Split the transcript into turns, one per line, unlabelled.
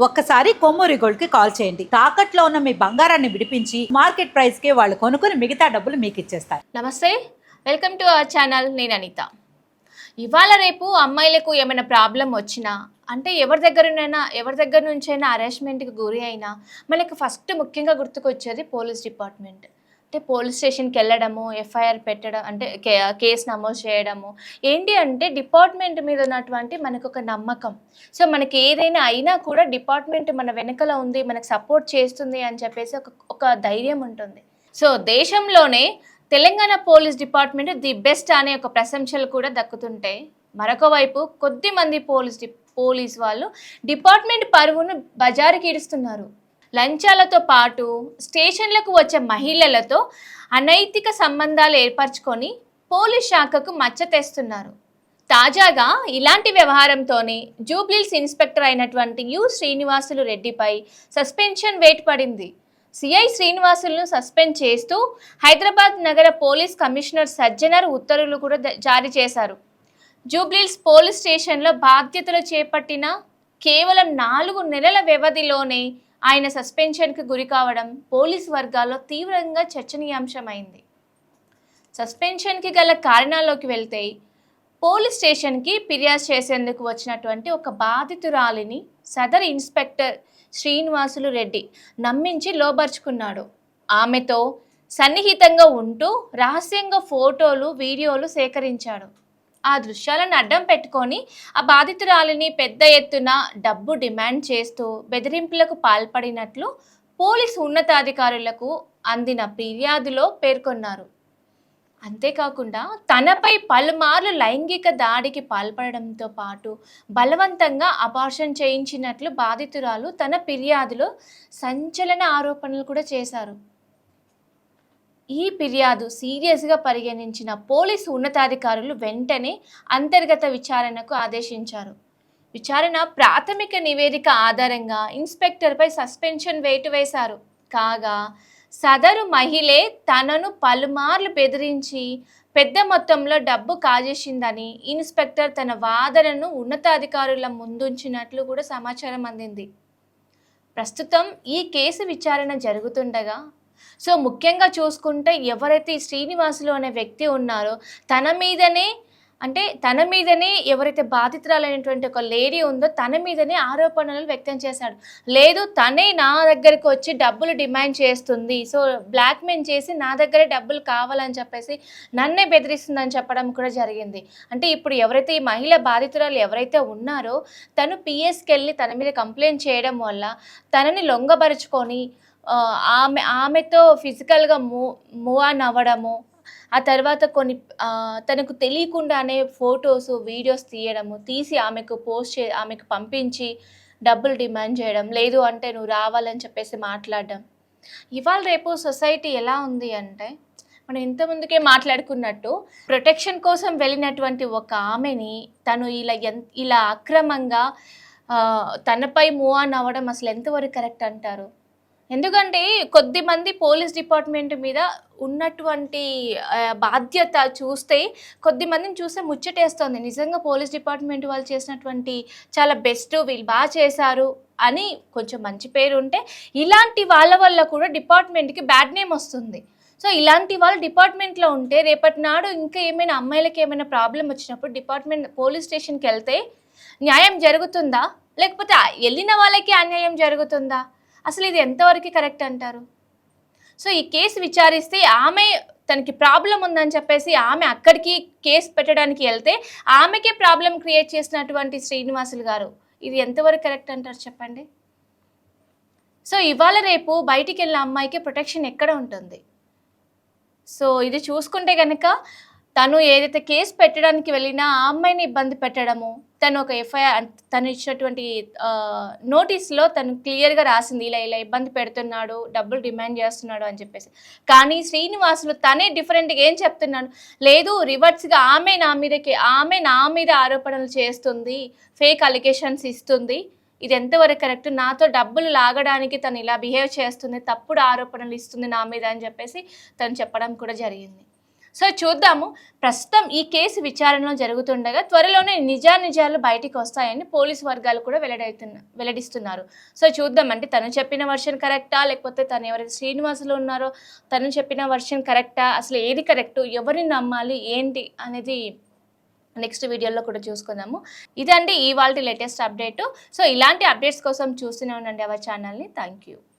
ఒక్కసారి కొమ్మూరి గోల్డ్ కి కాల్ చేయండి. తాకట్లో ఉన్న మీ బంగారాన్ని విడిపించి మార్కెట్ ప్రైస్ కి వాళ్ళు కొనుక్కుని మిగతా డబ్బులు మీకు ఇచ్చేస్తారు.
నమస్తే, వెల్కమ్ టు అవర్ ఛానల్. నేను అనిత. ఇవాళ రేపు అమ్మాయిలకు ఏమైనా ప్రాబ్లం వచ్చినా అంటే ఎవరి దగ్గర నుంచైనా హరాస్మెంట్కి గురి అయినా మనకు ఫస్ట్ ముఖ్యంగా గుర్తుకొచ్చేది పోలీస్ డిపార్ట్మెంట్. అంటే పోలీస్ స్టేషన్కి వెళ్ళడము, ఎఫ్ఐఆర్ పెట్టడం, అంటే కేసు నమోదు చేయడము. ఏంటి అంటే డిపార్ట్మెంట్ మీద ఉన్నటువంటి మనకు ఒక నమ్మకం. సో మనకి ఏదైనా అయినా కూడా డిపార్ట్మెంట్ మన వెనకల ఉంది, మనకు సపోర్ట్ చేస్తుంది అని చెప్పేసి ఒక ధైర్యం ఉంటుంది. సో దేశంలోనే Telangana police department the best అనే ఒక ప్రశంసలు కూడా దక్కుతుంటాయి. మరొక వైపు కొద్ది మంది పోలీస్ వాళ్ళు డిపార్ట్మెంట్ పరువును బజారుకి ఈడుస్తున్నారు. లంచాలతో పాటు స్టేషన్లకు వచ్చే మహిళలతో అనైతిక సంబంధాలు ఏర్పరచుకొని పోలీస్ శాఖకు మచ్చ తెస్తున్నారు. తాజాగా ఇలాంటి వ్యవహారంతోనే జూబ్లీహిల్స్ ఇన్స్పెక్టర్ అయినటువంటి యు శ్రీనివాసులు రెడ్డిపై సస్పెన్షన్ వేటు పడింది. సిఐ శ్రీనివాసులను సస్పెండ్ చేస్తూ హైదరాబాద్ నగర పోలీస్ కమిషనర్ సజ్జనర్ ఉత్తర్వులు కూడా జారీ చేశారు. జూబ్లీహిల్స్ పోలీస్ స్టేషన్లో బాధ్యతలు చేపట్టిన కేవలం 4 నెలల వ్యవధిలోనే ఆయన సస్పెన్షన్కి గురి కావడం పోలీస్ వర్గాల్లో తీవ్రంగా చర్చనీయాంశమైంది. సస్పెన్షన్కి గల కారణాల్లోకి వెళ్తే పోలీస్ స్టేషన్కి ఫిర్యాదు చేసేందుకు వచ్చినటువంటి ఒక బాధితురాలిని సదర్ ఇన్స్పెక్టర్ శ్రీనివాసులు రెడ్డి నమ్మించి లోబర్చుకున్నాడు. ఆమెతో సన్నిహితంగా ఉంటూ రహస్యంగా ఫోటోలు, వీడియోలు సేకరించాడు. ఆ దృశ్యాలను అడ్డం పెట్టుకొని ఆ బాధితురాలిని పెద్ద ఎత్తున డబ్బు డిమాండ్ చేస్తూ బెదిరింపులకు పాల్పడినట్లు పోలీసు ఉన్నతాధికారులకు అందిన ఫిర్యాదులో పేర్కొన్నారు. అంతేకాకుండా తనపై పలుమార్లు లైంగిక దాడికి పాల్పడడంతో పాటు బలవంతంగా అబార్షన్ చేయించినట్లు బాధితురాలు తన ఫిర్యాదులో సంచలన ఆరోపణలు కూడా చేశారు. ఈ ఫిర్యాదు సీరియస్గా పరిగణించిన పోలీసు ఉన్నతాధికారులు వెంటనే అంతర్గత విచారణకు ఆదేశించారు. విచారణ ప్రాథమిక నివేదిక ఆధారంగా ఇన్స్పెక్టర్పై సస్పెన్షన్ వేటు వేశారు. కాగా సదరు మహిళే తనను పలుమార్లు బెదిరించి పెద్ద మొత్తంలో డబ్బు కాజేసిందని ఇన్స్పెక్టర్ తన వాదనను ఉన్నతాధికారుల ముందుంచినట్లు కూడా సమాచారం అందింది. ప్రస్తుతం ఈ కేసు విచారణ జరుగుతుండగా సో ముఖ్యంగా చూసుకుంటే ఎవరైతే ఈ శ్రీనివాసులు అనే వ్యక్తి ఉన్నారో తన మీదనే ఎవరైతే బాధితురాలైనటువంటి ఒక లేడీ ఉందో తన మీదనే ఆరోపణలు వ్యక్తం చేశాడు. లేదు, తనే నా దగ్గరికి వచ్చి డబ్బులు డిమాండ్ చేస్తుంది, సో బ్లాక్మెయిల్ చేసి నా దగ్గరే డబ్బులు కావాలని చెప్పేసి నన్నే బెదిరిస్తుందని చెప్పడం కూడా జరిగింది. అంటే ఇప్పుడు ఎవరైతే ఈ మహిళ బాధితురాలు ఎవరైతే ఉన్నారో తను పిఎస్కి వెళ్ళి తన మీద కంప్లైంట్ చేయడం వల్ల తనని లొంగబరుచుకొని ఆమెతో ఫిజికల్గా మూవ్ ఆన్ అవ్వడము, ఆ తర్వాత కొన్ని తనకు తెలియకుండానే ఫొటోస్, వీడియోస్ తీసి ఆమెకు పంపించి డబ్బులు డిమాండ్ చేయడం, లేదు అంటే నువ్వు రావాలని చెప్పేసి మాట్లాడడం. ఇవాళ రేపు సొసైటీ ఎలా ఉంది అంటే మనం ఇంతకుముందుకే మాట్లాడుకున్నట్టు ప్రొటెక్షన్ కోసం వెళ్ళినటువంటి ఒక ఆమెని తను ఇలా అక్రమంగా తనపై మూవ్ ఆన్ అవ్వడం అసలు ఎంతవరకు కరెక్ట్ అంటారు? ఎందుకంటే కొద్దిమంది పోలీస్ డిపార్ట్మెంట్ మీద ఉన్నటువంటి బాధ్యత చూస్తే కొద్దిమందిని చూస్తే ముచ్చటేస్తుంది. నిజంగా పోలీస్ డిపార్ట్మెంట్ వాళ్ళు చేసినటువంటి చాలా బెస్ట్, వీళ్ళు బాగా చేశారు అని కొంచెం మంచి పేరు ఉంటే ఇలాంటి వాళ్ళ వల్ల కూడా డిపార్ట్మెంట్కి బ్యాడ్ నేమ్ వస్తుంది. సో ఇలాంటి వాళ్ళు డిపార్ట్మెంట్లో ఉంటే రేపటి నాడు ఇంకా ఏమైనా అమ్మాయిలకి ఏమైనా ప్రాబ్లం వచ్చినప్పుడు పోలీస్ స్టేషన్కి వెళ్తే న్యాయం జరుగుతుందా, లేకపోతే వెళ్ళిన వాళ్ళకి అన్యాయం జరుగుతుందా? అసలు ఇది ఎంతవరకు కరెక్ట్ అంటారు? సో ఈ కేసు విచారిస్తే తనకి ప్రాబ్లం ఉందని చెప్పేసి ఆమె అక్కడికి కేసు పెట్టడానికి వెళ్తే ఆమెకే ప్రాబ్లం క్రియేట్ చేసినటువంటి శ్రీనివాసులు గారు, ఇది ఎంతవరకు కరెక్ట్ అంటారు చెప్పండి? సో ఇవాళ రేపు బయటికి వెళ్ళిన అమ్మాయికి ప్రొటెక్షన్ ఎక్కడ ఉంటుంది? సో ఇది చూసుకుంటే కనుక తను ఏదైతే కేసు పెట్టడానికి వెళ్ళినా ఆ అమ్మాయిని ఇబ్బంది పెట్టడము, తను ఒక ఎఫ్ఐఆర్ తను ఇచ్చినటువంటి నోటీస్లో తను క్లియర్గా రాసింది ఇలా ఇబ్బంది పెడుతున్నాడు, డబ్బులు డిమాండ్ చేస్తున్నాడు అని చెప్పేసి. కానీ శ్రీనివాసులు తనే డిఫరెంట్గా ఏం చెప్తున్నాడు, లేదు రివర్స్గా ఆమె నా మీద ఆరోపణలు చేస్తుంది, ఫేక్ అలిగేషన్స్ ఇస్తుంది, ఇది ఎంతవరకు కరెక్ట్, నాతో డబ్బులు లాగడానికి తను ఇలా బిహేవ్ చేస్తుంది, తప్పుడు ఆరోపణలు ఇస్తుంది నా మీద అని చెప్పేసి తను చెప్పడం కూడా జరిగింది. సో చూద్దాము. ప్రస్తుతం ఈ కేసు విచారణలో జరుగుతుండగా త్వరలోనే నిజాలు బయటికి వస్తాయని పోలీసు వర్గాలు కూడా వెల్లడిస్తున్నారు. సో చూద్దాం, అంటే తను చెప్పిన వర్షన్ కరెక్టా, లేకపోతే తను ఎవరైతే శ్రీనివాసులు ఉన్నారో తను చెప్పిన వర్షన్ కరెక్టా, అసలు ఏది కరెక్టు, ఎవరిని నమ్మాలి ఏంటి అనేది నెక్స్ట్ వీడియోలో కూడా చూసుకుందాము. ఇదండి ఇవాల్టి లేటెస్ట్ అప్డేట్. సో ఇలాంటి అప్డేట్స్ కోసం చూస్తూనే ఉండండి అవర్ ఛానల్ని. Thank you.